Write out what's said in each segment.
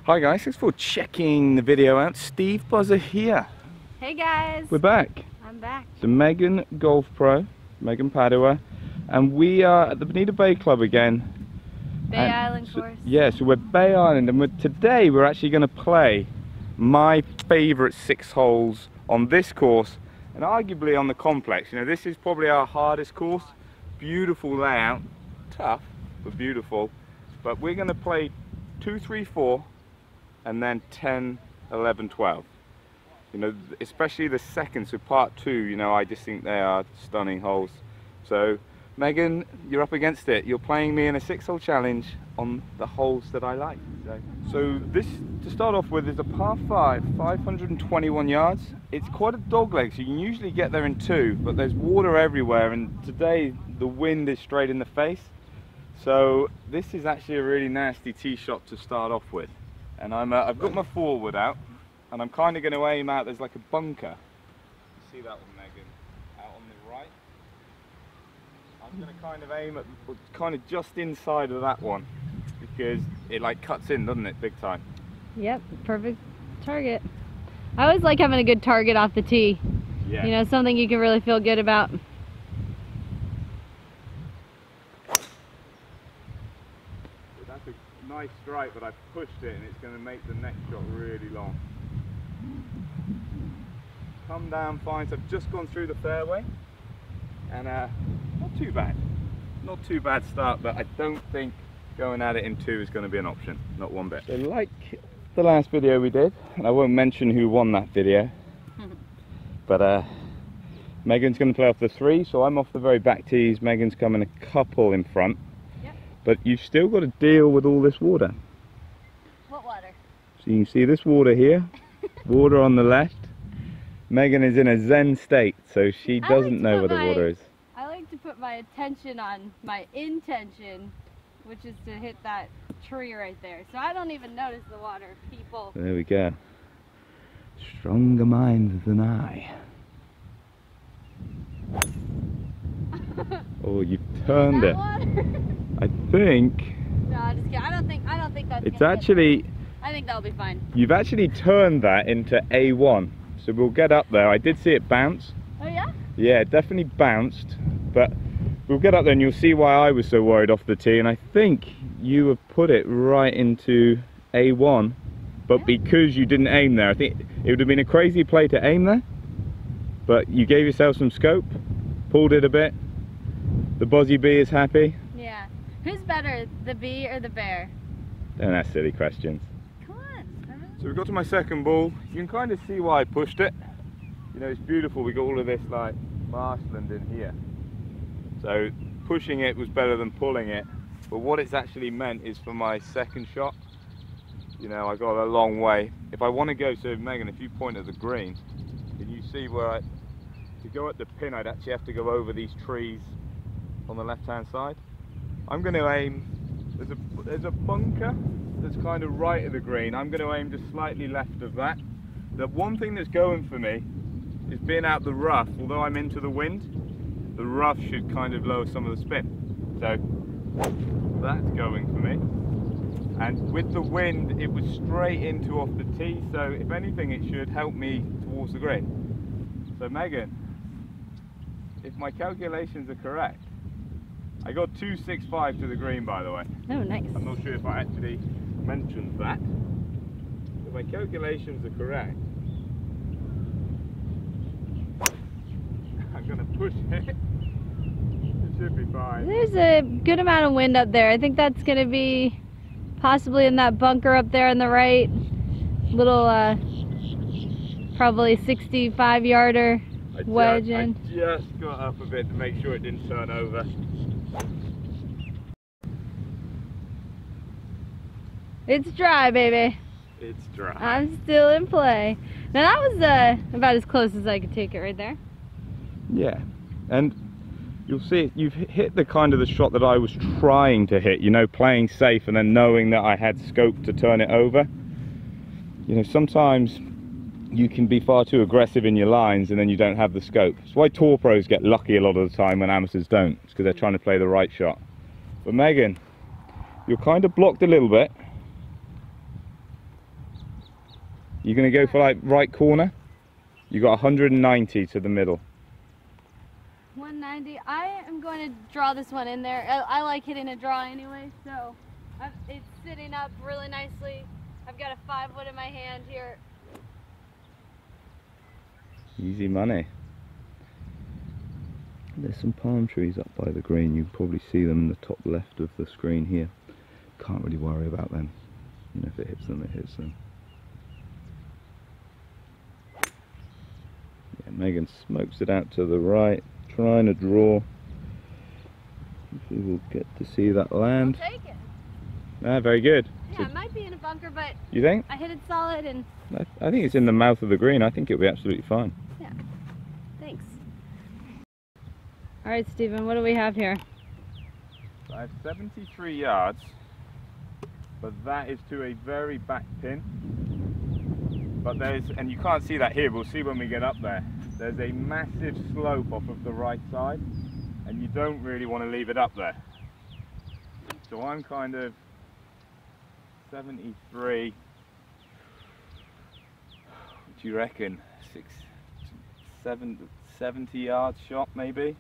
Hi guys, thanks for checking the video out. Steve Buzza here. Hey guys. We're back. I'm back. So Megan Golf Pro, Megan Padua, and we are at the Bonita Bay Club again. Bay Island course. Yeah, so we're Bay Island, and today we're actually going to play my favourite 6 holes on this course, and arguably on the complex. You know, this is probably our hardest course. Beautiful layout, tough but beautiful. But we're going to play 2, 3, 4, and then 10, 11, 12. You know, especially the second, so part 2, you know, I just think they are stunning holes. So Megan, you're up against it. You're playing me in a 6-hole challenge on the holes that I like. So this, to start off with, is a par 5, 521 yards. It's quite a dog leg, so you can usually get there in 2, but there's water everywhere, and today the wind is straight in the face. So this is actually a really nasty tee shot to start off with. And I've got my forward out, and I'm kind of going to aim out. There's like a bunker. You see that one, Megan? Out on the right. I'm going to kind of aim at kind of just inside of that one, because it like cuts in, doesn't it, big time? Yep, perfect target. I always like having a good target off the tee. Yeah. You know, something you can really feel good about. That's a nice strike, but I've pushed it and it's going to make the next shot really long. Come down fine, so I've just gone through the fairway, and not too bad. Not too bad start, but I don't think going at it in 2 is going to be an option, not one bit. So like the last video we did, and I won't mention who won that video, but Megan's going to play off the 3, so I'm off the very back tees. Megan's coming a couple in front. But you've still got to deal with all this water. What water? So you can see this water here, water on the left. Megan is in a zen state, so she doesn't know where the water is. I like to put my attention on my intention, which is to hit that tree right there. So I don't even notice the water, people. There we go. Stronger mind than I. Oh, you turned it. I think. No, I'm just kidding. I don't think that's. It's actually. I think that'll be fine. You've actually turned that into A1, so we'll get up there. I did see it bounce. Oh yeah. Yeah, it definitely bounced, but we'll get up there and you'll see why I was so worried off the tee. And I think you have put it right into A1, but because you didn't aim there, I think it would have been a crazy play to aim there. But you gave yourself some scope, pulled it a bit. The Buzzy Bee is happy. Yeah. Who's better, the bee or the bear? Don't ask silly questions. Come on. So we got to my second ball. You can kind of see why I pushed it. You know, it's beautiful. We got all of this like marshland in here. So pushing it was better than pulling it. But what it's actually meant is for my second shot, you know, I got a long way. If I want to go, so Megan, if you point at the green, can you see where to go at the pin, I'd actually have to go over these trees on the left hand side. I'm going to aim, there's a bunker that's kind of right of the green. I'm going to aim just slightly left of that. The one thing that's going for me is being out the rough. Although I'm into the wind, the rough should kind of lower some of the spin. So that's going for me. And with the wind, it was straight into off the tee, so if anything it should help me towards the green. So Megan, if my calculations are correct, I got 265 to the green, by the way. Oh, nice. I'm not sure if I actually mentioned that. If my calculations are correct, I'm going to push it. It should be fine. There's a good amount of wind up there. I think that's going to be possibly in that bunker up there on the right. Little, probably 65-yarder wedge in. I just got up a bit to make sure it didn't turn over. It's dry, baby. It's dry. I'm still in play. Now that was about as close as I could take it right there. Yeah, and you'll see you've hit the kind of the shot that I was trying to hit, you know, playing safe and then knowing that I had scope to turn it over. You know, sometimes you can be far too aggressive in your lines and then you don't have the scope. That's why tour pros get lucky a lot of the time when amateurs don't. It's because they're trying to play the right shot. But Megan, you're kind of blocked a little bit. You're going to go for like right corner. You got 190 to the middle. 190. I am going to draw this one in there. I like hitting a draw anyway, so it's sitting up really nicely. I've got a 5-wood in my hand here. Easy money. There's some palm trees up by the green. You can probably see them in the top left of the screen here. Can't really worry about them. You know, if it hits them, it hits them. Yeah, Megan smokes it out to the right, trying to draw. We will get to see that land. I'll take it. Ah, very good. Yeah, So, it might be in a bunker, but you think? I hit it solid and... I think it's in the mouth of the green. I think it'll be absolutely fine. Yeah, thanks. All right, Stephen, what do we have here? So I have 73 yards, but that is to a very back pin. But there's, and you can't see that here, we'll see when we get up there. There's a massive slope off of the right side, and you don't really want to leave it up there. So I'm kind of 73. What do you reckon? 70 yards shot maybe?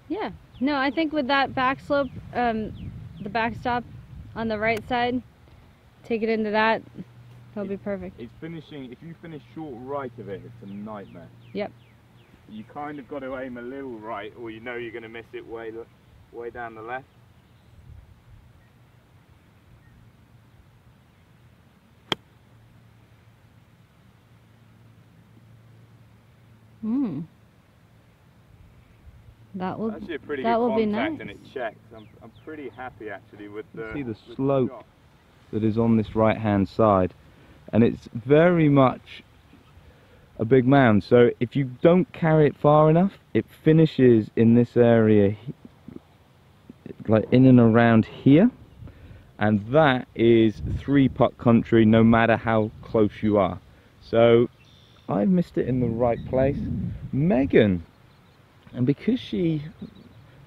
Yeah, no, I think with that back slope, the backstop on the right side, take it into that, that'll be perfect. It's finishing, if you finish short right of it, it's a nightmare. Yep. You kind of got to aim a little right, or you know you're going to miss it way down the left. That will actually a pretty that good will be contact, nice. and it checks. I'm pretty happy actually with the. See the slope that is on this right hand side, and it's very much a big mound, so if you don't carry it far enough, it finishes in this area, like in and around here, and that is 3-putt country no matter how close you are. So I missed it in the right place. Megan, and because she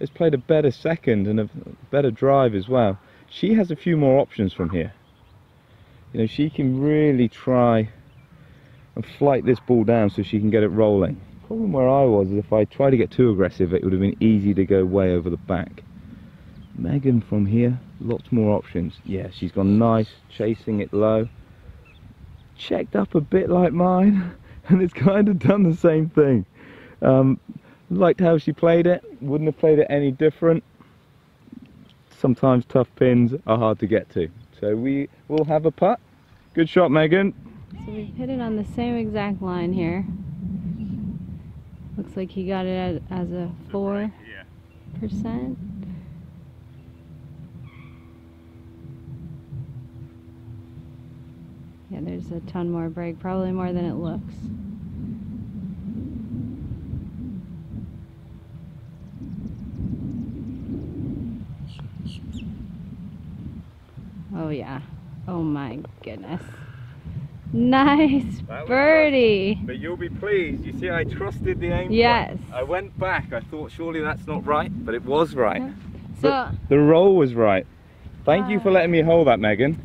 has played a better second and a better drive as well, she has a few more options from here. You know, she can really try and flight this ball down so she can get it rolling. The problem where I was is if I tried to get too aggressive, it would have been easy to go way over the back. Megan from here, lots more options. Yeah, she's gone nice, chasing it low. Checked up a bit like mine, and it's kind of done the same thing. Liked how she played it, wouldn't have played it any different. Sometimes tough pins are hard to get to. So we will have a putt. Good shot, Megan. So we've hit it on the same exact line here. Looks like he got it as a 4%. Yeah, there's a ton more break, probably more than it looks. Oh yeah. Oh my goodness. Nice birdie. But you'll be pleased. You see, I trusted the aim. Yes. I went back. I thought surely that's not right, but it was right. So but the roll was right. Thank you for letting me hold that, Megan.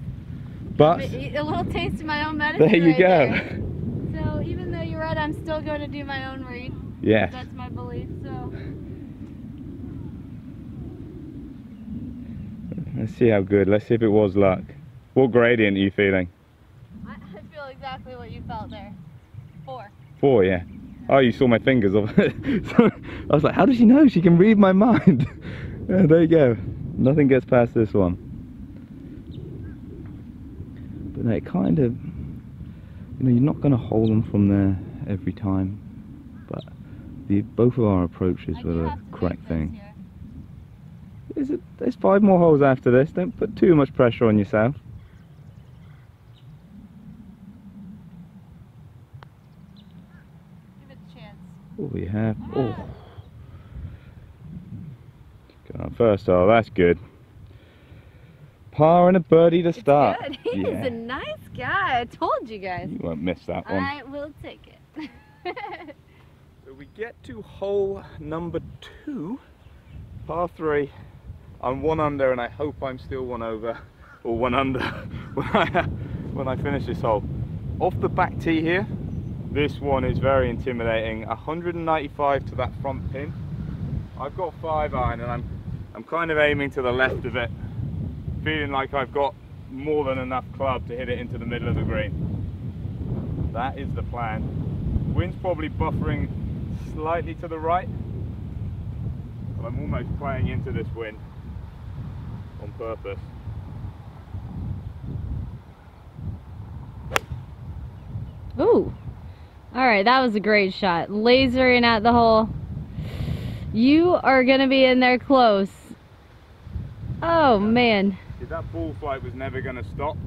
But a little taste of my own medicine. there you right go. There. So even though you're right, I'm still going to do my own read. Yes. That's my belief. So Let's see how good. Let's see if it was luck. What gradient are you feeling? I feel exactly what you felt there. 4. 4, yeah. Oh, you saw my fingers off it. So I was like, how does she know? She can read my mind. Yeah, there you go. Nothing gets past this one. But no, it kind of, you know, you're not going to hold them from there every time. But both of our approaches were the correct thing. There's 5 more holes after this. Don't put too much pressure on yourself. Give it a chance. Oh, we have. Oh. Going on first hole, that's good. Par and a birdie to start. Good. He is a nice guy. I told you guys. You won't miss that one. I will take it. So we get to hole number 2, par 3. I'm 1 under, and I hope I'm still 1 over or 1 under when when I finish this hole. Off the back tee here, this one is very intimidating. 195 to that front pin. I've got 5 iron and I'm kind of aiming to the left of it, feeling like I've got more than enough club to hit it into the middle of the green. That is the plan. Wind's probably buffering slightly to the right, but I'm almost playing into this wind on purpose. Ooh. Alright, that was a great shot. Lasering at the hole. You are going to be in there close. Oh, man. See, that ball flight was never going to stop.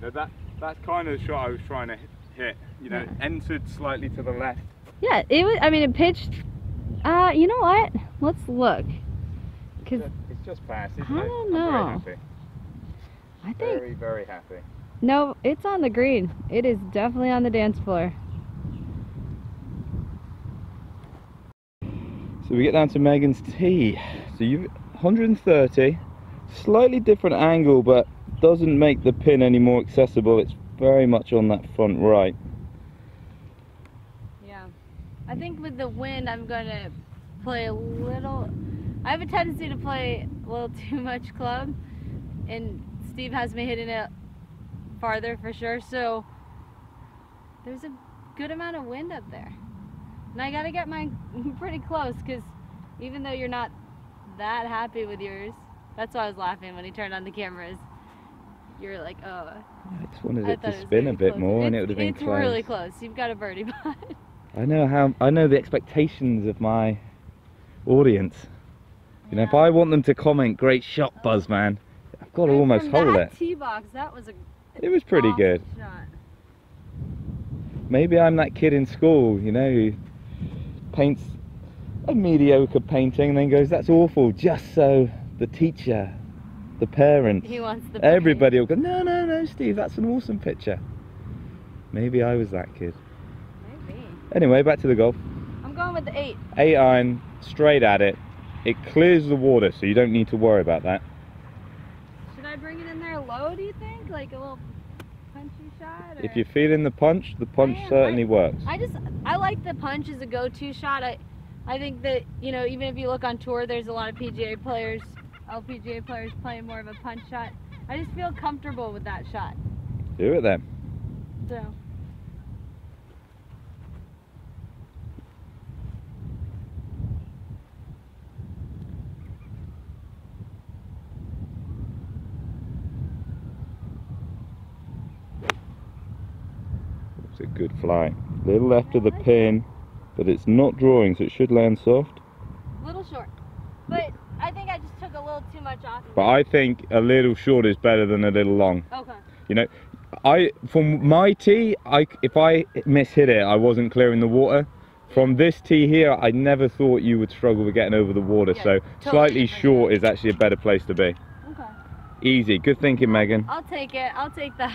You know, that's kind of the shot I was trying to hit. You know, Yeah. entered slightly to the left. Yeah, it was, I mean, it pitched. You know what? Let's look. Cause It's just past, isn't I it? don't I'm very know. happy. I think. Very, very happy. No, it's on the green. It is definitely on the dance floor. So we get down to Megan's tee. So you've 130, slightly different angle, but doesn't make the pin any more accessible. It's very much on that front right. Yeah. I think with the wind, I'm going to play a little. I have a tendency to play a little too much club, and Steve has me hitting it farther for sure. So there's a good amount of wind up there. And I gotta get mine pretty close, because even though you're not that happy with yours, that's why I was laughing when he turned on the cameras. You're like, oh. I just wanted it thought to was spin a very bit close. more, and it would have been It's close. really close. You've got a birdie putt. I know the expectations of my audience. You know, if Yeah. I want them to comment, "Great shot, Buzz man," I've got to And almost from hold that it. tee box, that was a It was pretty awful good. shot. Maybe I'm that kid in school, you know, who paints a mediocre painting and then goes, "That's awful," just so the teacher, the parents, He wants the everybody will go, "No, no, no, Steve, that's an awesome picture." Maybe I was that kid. Maybe. Anyway, back to the golf. I'm going with the 8. 8 iron, straight at it. It clears the water, so you don't need to worry about that. Should I bring it in there low, do you think? Like a little punchy shot? Or? If you're feeling the punch am. certainly works. I like the punch as a go-to shot. I think that, you know, even if you look on tour, there's a lot of PGA players, LPGA players playing more of a punch shot. I just feel comfortable with that shot. Do it then. So. It's a good fly. Little left of the pin, but it's not drawing, so it should land soft. A little short. But I think I just took a little too much off. But I think a little short is better than a little long. Okay. You know, from my tee, if I mishit it, I wasn't clearing the water. From this tee here, I never thought you would struggle with getting over the water, Yeah, so totally slightly different short shot. is actually a better place to be. Okay. Easy, good thinking, Megan. I'll take it. I'll take that.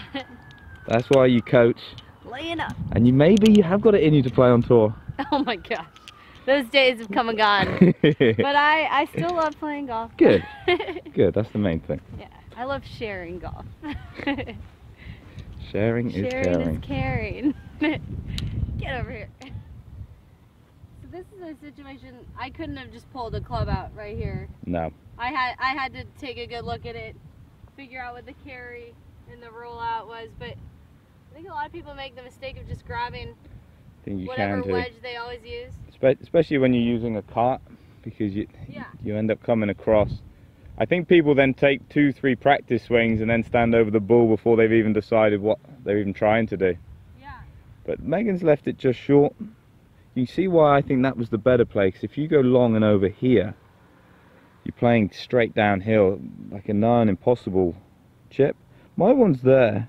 That's why you coach, Laying up. and you have got it in you to play on tour. Oh my gosh. Those days have come and gone. But I still love playing golf. Good. Good, that's the main thing. Yeah. I love sharing golf. Sharing is Sharing caring. is caring. Get over here. So this is a situation, I couldn't have just pulled a club out right here. No. I had to take a good look at it, figure out what the carry and the rollout was, but I think a lot of people make the mistake of just grabbing I think you whatever can do. wedge they always use. Especially when you're using a cart, because you Yeah. end up coming across. I think people then take 2-3 practice swings and then stand over the ball before they've even decided what they're even trying to do. Yeah. But Megan's left it just short. You see why I think that was the better play, because if you go long and over here, you're playing straight downhill, like a nigh on impossible chip. My one's there.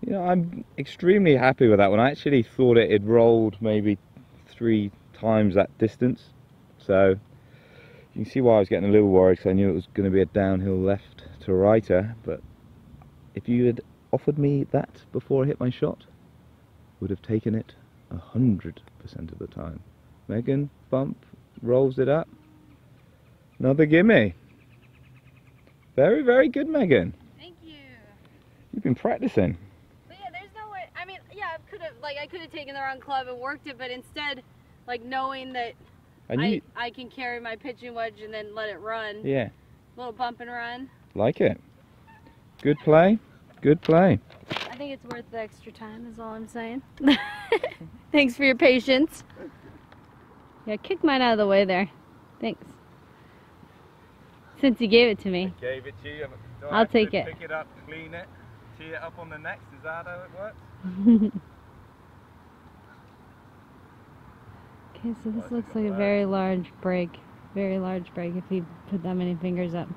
You know, I'm extremely happy with that one. I actually thought it had rolled maybe 3 times that distance. So you can see why I was getting a little worried, because I knew it was going to be a downhill left to righter. But if you had offered me that before I hit my shot, I would have taken it 100% of the time. Megan, bump, rolls it up. Another gimme. Very, very good, Megan. Thank you. You've been practicing. But yeah, there's no way. I mean, yeah, I could have taken the wrong club and worked it, but instead, like knowing that And I can carry my pitching wedge and then let it run. yeah, Little bump and run. like it. Good play. Good play. I think it's worth the extra time, is all I'm saying. Thanks for your patience. Yeah, kick mine out of the way there. Thanks. Since you gave it to me. I gave it to you. Do I I'll have to take it. Pick it up, clean it, tee it up on the next. Is that how it works? Okay, so this looks like a very large break. Very large break if you put that many fingers up.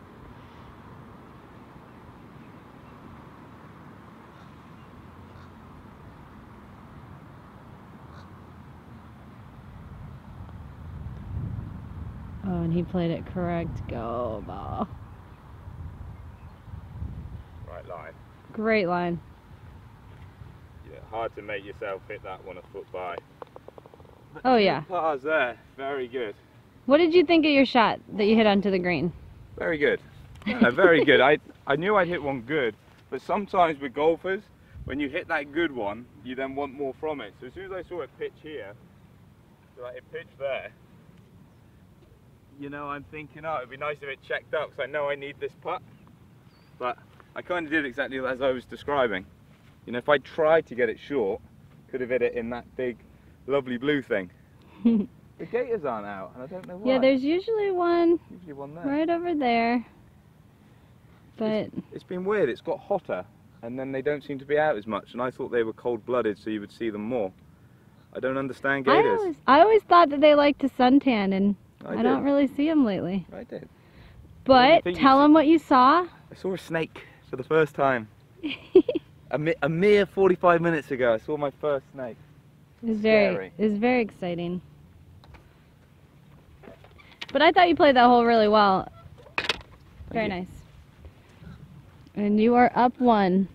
Oh, and he played it correct. Go, ball. Right line. Great line. Yeah, hard to make yourself hit that one a foot by. But Oh, 2 yeah. pars there. Very good. What did you think of your shot that you hit onto the green? Very good. No, very good. I knew I'd hit one good, but sometimes with golfers, when you hit that good one, you then want more from it. So as soon as I saw it pitch here, like it pitched there, you know, I'm thinking, oh, it'd be nice if it checked up, because I know I need this putt. But I kind of did exactly as I was describing. You know, if I tried to get it short, could have hit it in that big, lovely blue thing. The gators aren't out, and I don't know why. Yeah, there's usually one there. right over there. But It's been weird. It's got hotter, and then they don't seem to be out as much. And I thought they were cold-blooded, so you would see them more. I don't understand gators. I always thought that they liked to suntan, and I did. don't really see them lately. I did. But think you tell them what you saw. I saw a snake for the first time. a mere 45 minutes ago, I saw my first snake. It Scary. was very exciting. But I thought you played that hole really well. Very you. nice. And you are up 1.